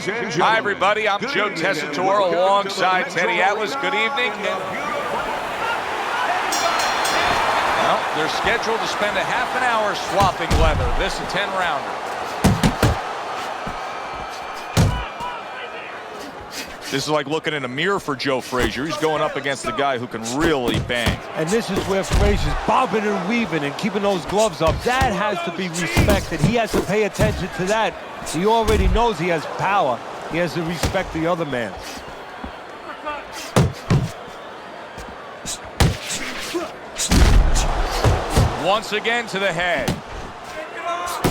Hi, everybody. I'm Joe Tessitore alongside Teddy Atlas. Good evening. Well, they're scheduled to spend a half an hour swapping leather. This is a 10-rounder. This is like looking in a mirror for Joe Frazier. He's going up against the guy who can really bang. And this is where Frazier's bobbing and weaving and keeping those gloves up. That has to be respected. He has to pay attention to that. He already knows he has power. He has to respect the other man. Once again to the head.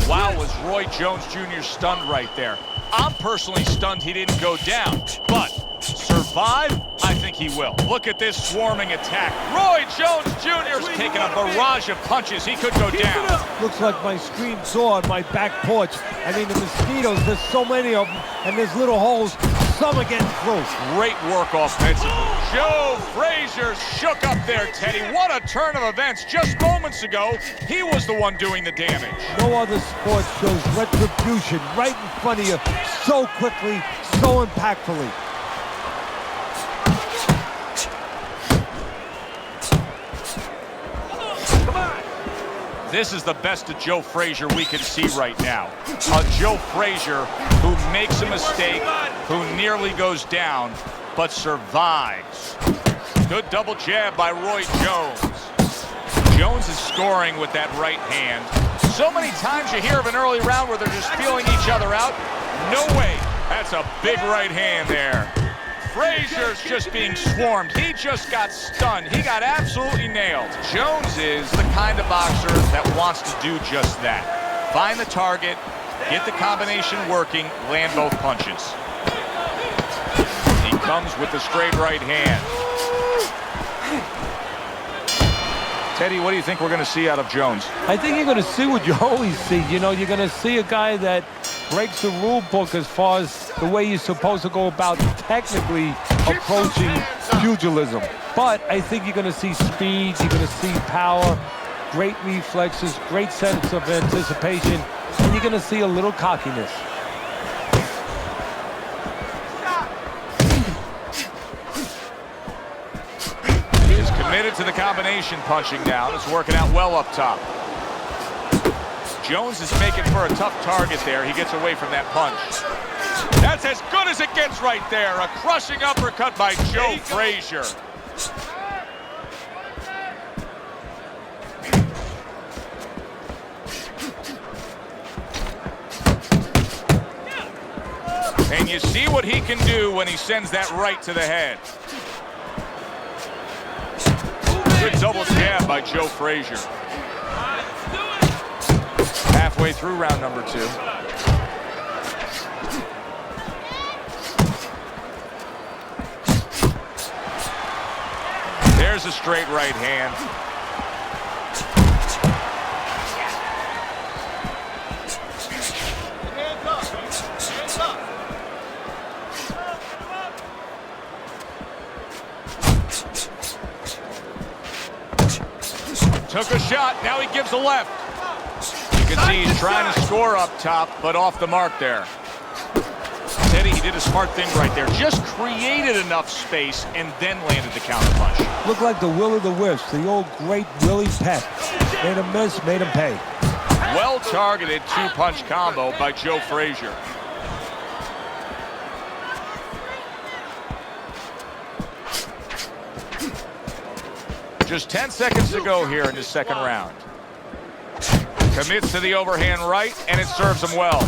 Wow, was Roy Jones Jr. stunned right there. I'm personally stunned he didn't go down, but survive? I think he will. Look at this swarming attack. Roy Jones Jr. is taking a barrage of punches. He could go down. Looks like my screen saw on my back porch. I mean, the mosquitoes, there's so many of them, and there's little holes. Some are getting through. Great work offensively. Joe Frazier shook up there, Teddy. What a turn of events. Just moments ago, he was the one doing the damage. No other sport shows retribution right in front of you so quickly, so impactfully. This is the best of Joe Frazier we can see right now. A Joe Frazier who makes a mistake, who nearly goes down, but survives. Good double jab by Roy Jones. Jones is scoring with that right hand. So many times you hear of an early round where they're just feeling each other out. No way. That's a big right hand there. Frazier's just being swarmed. He just got stunned. He got absolutely nailed. Jones is the kind of boxer that wants to do just that. Find the target, get the combination working, land both punches. He comes with the straight right hand. Teddy, what do you think we're going to see out of Jones? I think you're going to see what you always see. You know, you're going to see a guy that breaks the rule book as far as the way you're supposed to go about technically approaching pugilism. But I think you're going to see speed, you're going to see power, great reflexes, great sense of anticipation, and you're going to see a little cockiness. He's committed to the combination punching now. It's working out well up top. Jones is making for a tough target there. He gets away from that punch. That's as good as it gets right there. A crushing uppercut by Joe Frazier. And you see what he can do when he sends that right to the head. Good double jab by Joe Frazier. Halfway through round number 2. There's a straight right hand. Hands up. Hands up. Took a shot. Now he gives a left. You can see he's trying to score up top, but off the mark there. Teddy, he did a smart thing right there. Just created enough space and then landed the counterpunch. Looked like the will of the wisps, the old great Willie Pett. Made him miss, made him pay. Well-targeted two-punch combo by Joe Frazier. Just 10 seconds to go here in the second round. Commits to the overhand right, and it serves him well.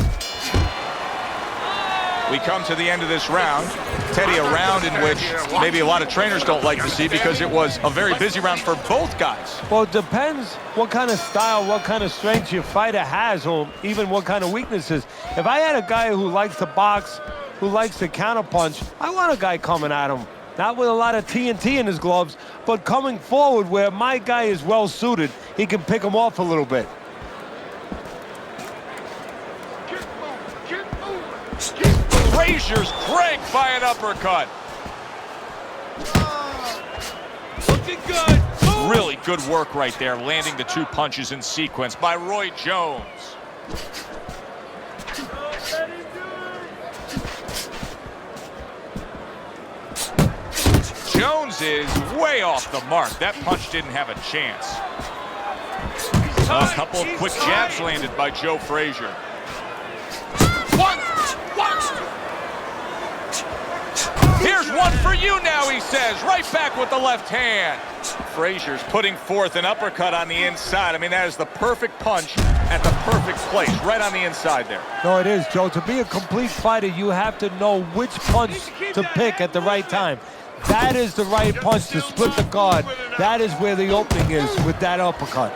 We come to the end of this round. Teddy, a round in which maybe a lot of trainers don't like to see because it was a very busy round for both guys. Well, it depends what kind of style, what kind of strength your fighter has, or even what kind of weaknesses. If I had a guy who likes to box, who likes to counterpunch, I want a guy coming at him. Not with a lot of TNT in his gloves, but coming forward where my guy is well suited. He can pick him off a little bit. Frazier's cranked by an uppercut. Looking good. Really good work right there, landing the two punches in sequence by Roy Jones. Jones is way off the mark. That punch didn't have a chance. A couple of quick jabs landed by Joe Frazier. One. Here's one for you now, he says. Right back with the left hand. Frazier's putting forth an uppercut on the inside. I mean, that is the perfect punch at the perfect place, right on the inside there. No, it is, Joe. To be a complete fighter, you have to know which punch to pick at the right time. That is the right punch to split the guard. That is where the opening is with that uppercut.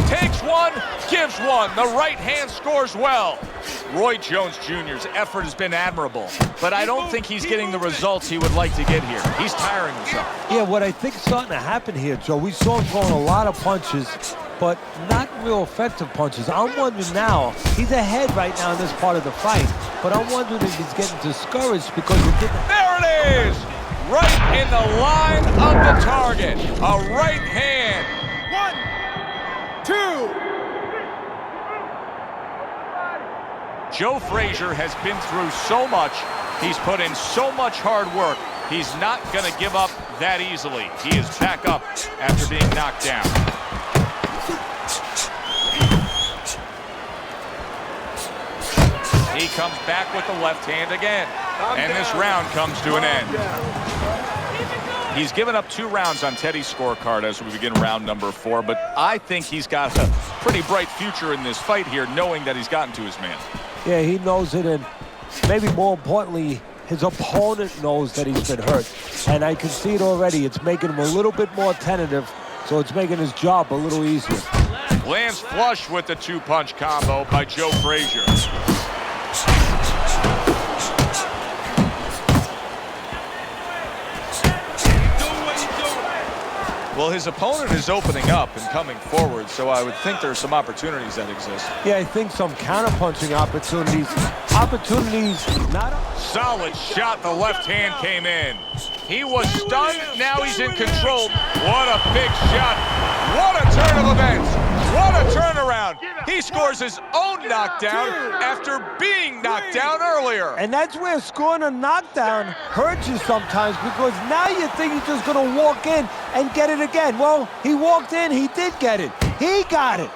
Takes one, gives one. The right hand scores well. Roy Jones Jr.'s effort has been admirable, but I don't think he's getting the results he would like to get here. He's tiring himself. Yeah, what I think is starting to happen here, Joe, we saw him throwing a lot of punches, but not real effective punches. I'm wondering now, he's ahead right now in this part of the fight, but I'm wondering if he's getting discouraged because he didn't. There it is! Right in the line of the target. A right hand. 1, 2. Joe Frazier has been through so much. He's put in so much hard work. He's not going to give up that easily. He is back up after being knocked down. He comes back with the left hand again. And this round comes to an end. He's given up 2 rounds on Teddy's scorecard as we begin round number 4, but I think he's got a pretty bright future in this fight here, knowing that he's gotten to his man. Yeah, he knows it, and maybe more importantly, his opponent knows that he's been hurt. And I can see it already. It's making him a little bit more tentative, so it's making his job a little easier. Lands flush with the 2-punch combo by Joe Frazier. Well, his opponent is opening up and coming forward, so I would think there's some opportunities that exist. Yeah, I think some counter-punching opportunities. Not solid shot. The left hand came in. He was stunned. Now he's in control. What a big shot. What a turn of events. What a turnaround. He scores his own knockdown after being knocked down earlier. And that's where scoring a knockdown hurts you sometimes, because now you think he's just going to walk in and get it again. Well, he walked in, he did get it. He got it.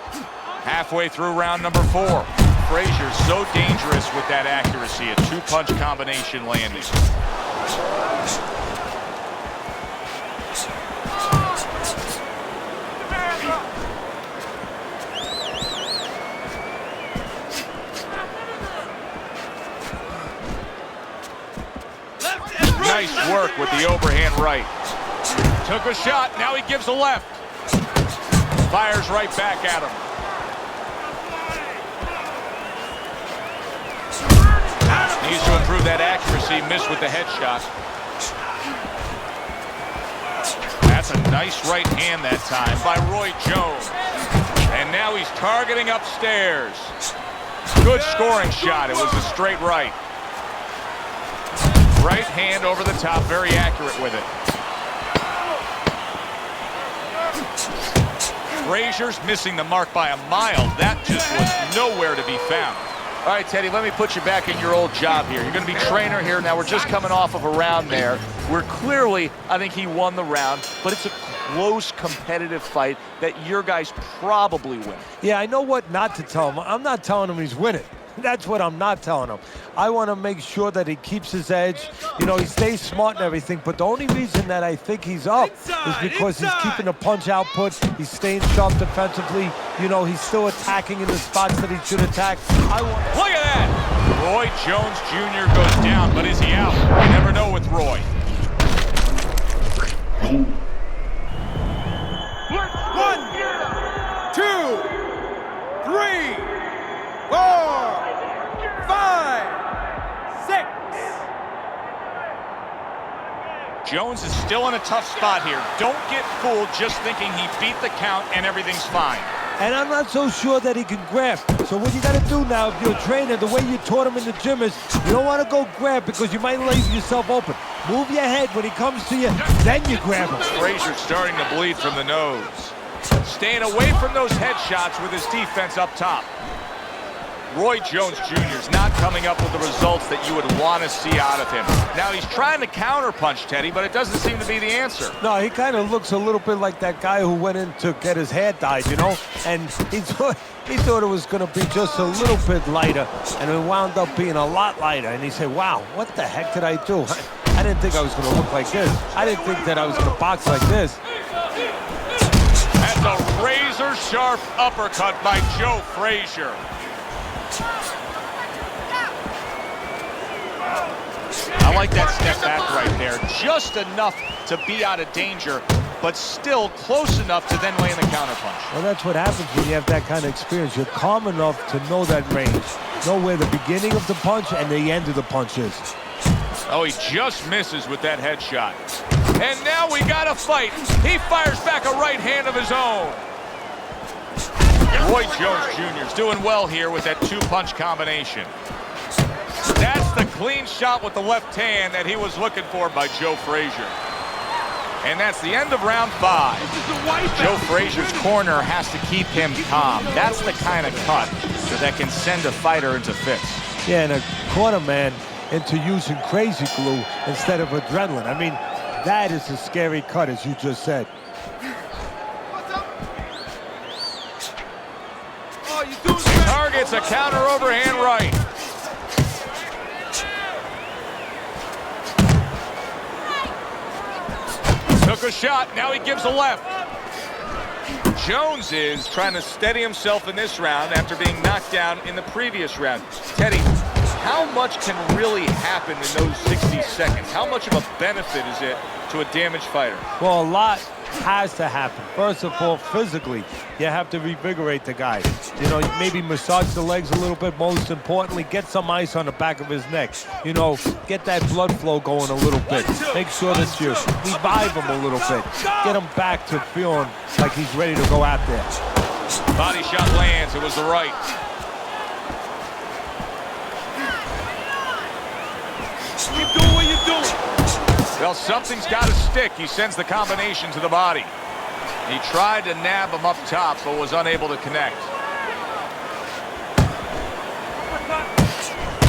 Halfway through round number 4. Frazier's so dangerous with that accuracy, a 2-punch combination landing. Nice work with the overhand right. Took a shot, now he gives a left. Fires right back at him. Needs to improve that accuracy, missed with the headshot. That's a nice right hand that time by Roy Jones. And now he's targeting upstairs. Good scoring shot, it was a straight right. Right hand over the top, very accurate with it. Frazier's missing the mark by a mile. That just was nowhere to be found. All right, Teddy, let me put you back in your old job here. You're going to be trainer here. Now, we're just coming off of a round there where clearly I think he won the round, but it's a close, competitive fight that your guys probably win. Yeah, I know what not to tell him. I'm not telling him he's winning. That's what I'm not telling him. I want to make sure that he keeps his edge. You know, he stays smart and everything, but the only reason that I think he's up is because he's keeping the punch output. He's staying sharp defensively. You know, he's still attacking in the spots that he should attack. Look at that! Roy Jones Jr. goes down, but is he out? You never know with Roy. 1, 2, 3, 4, 5, 6. Jones is still in a tough spot here. Don't get fooled just thinking he beat the count and everything's fine. And I'm not so sure that he can grab. So what you got to do now, if you're a trainer, the way you taught him in the gym is you don't want to go grab because you might leave yourself open. Move your head when he comes to you, then you grab him. Frazier's starting to bleed from the nose. Staying away from those headshots with his defense up top. Roy Jones Jr. is not coming up with the results that you would want to see out of him. Now, he's trying to counterpunch, Teddy, but it doesn't seem to be the answer. No, he kind of looks a little bit like that guy who went in to get his hair dyed, you know? And he thought it was going to be just a little bit lighter, and it wound up being a lot lighter. And he said, wow, what the heck did I do? I didn't think I was going to look like this. I didn't think that I was going to box like this. That's a razor-sharp uppercut by Joe Frazier. I like that step back right there. Just enough to be out of danger, but still close enough to then land the counterpunch. Well, that's what happens when you have that kind of experience. You're calm enough to know that range, know where the beginning of the punch and the end of the punch is. Oh, he just misses with that headshot. And now we got a fight. He fires back a right hand of his own. Roy Jones Jr. is doing well here with that two-punch combination. That's the clean shot with the left hand that he was looking for by Joe Frazier. And that's the end of round 5. Joe Frazier's corner has to keep him calm. That's the kind of cut that can send a fighter into fits. Yeah, and a corner man into using crazy glue instead of adrenaline. I mean, that is a scary cut, as you just said. Targets a counter overhand right. Took a shot, now he gives a left. Jones is trying to steady himself in this round after being knocked down in the previous round. Teddy, how much can really happen in those 60 seconds? How much of a benefit is it to a damaged fighter? Well, a lot has to happen. First of all, physically, you have to revigorate the guy. You know, maybe massage the legs a little bit. Most importantly, get some ice on the back of his neck. You know, get that blood flow going a little bit. Make sure that you revive him a little bit. Get him back to feeling like he's ready to go out there. Body shot lands. It was the right. Keep doing what you're doing. Well, something's got to stick. He sends the combination to the body. He tried to nab him up top, but was unable to connect.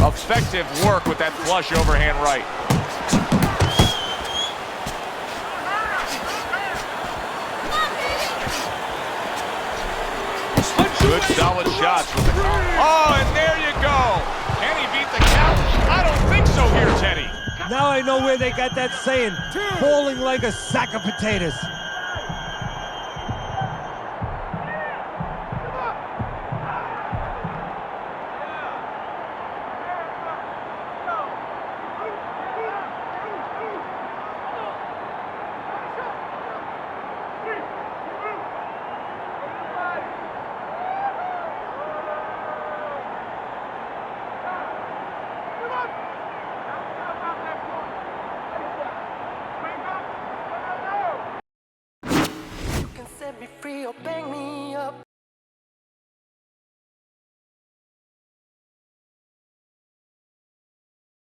Effective work with that flush overhand right. Good solid shots with the counter. Oh, and there you go. Can he beat the count? I don't think so here, Teddy. Now I know where they got that saying, falling like a sack of potatoes. Set me free or bang me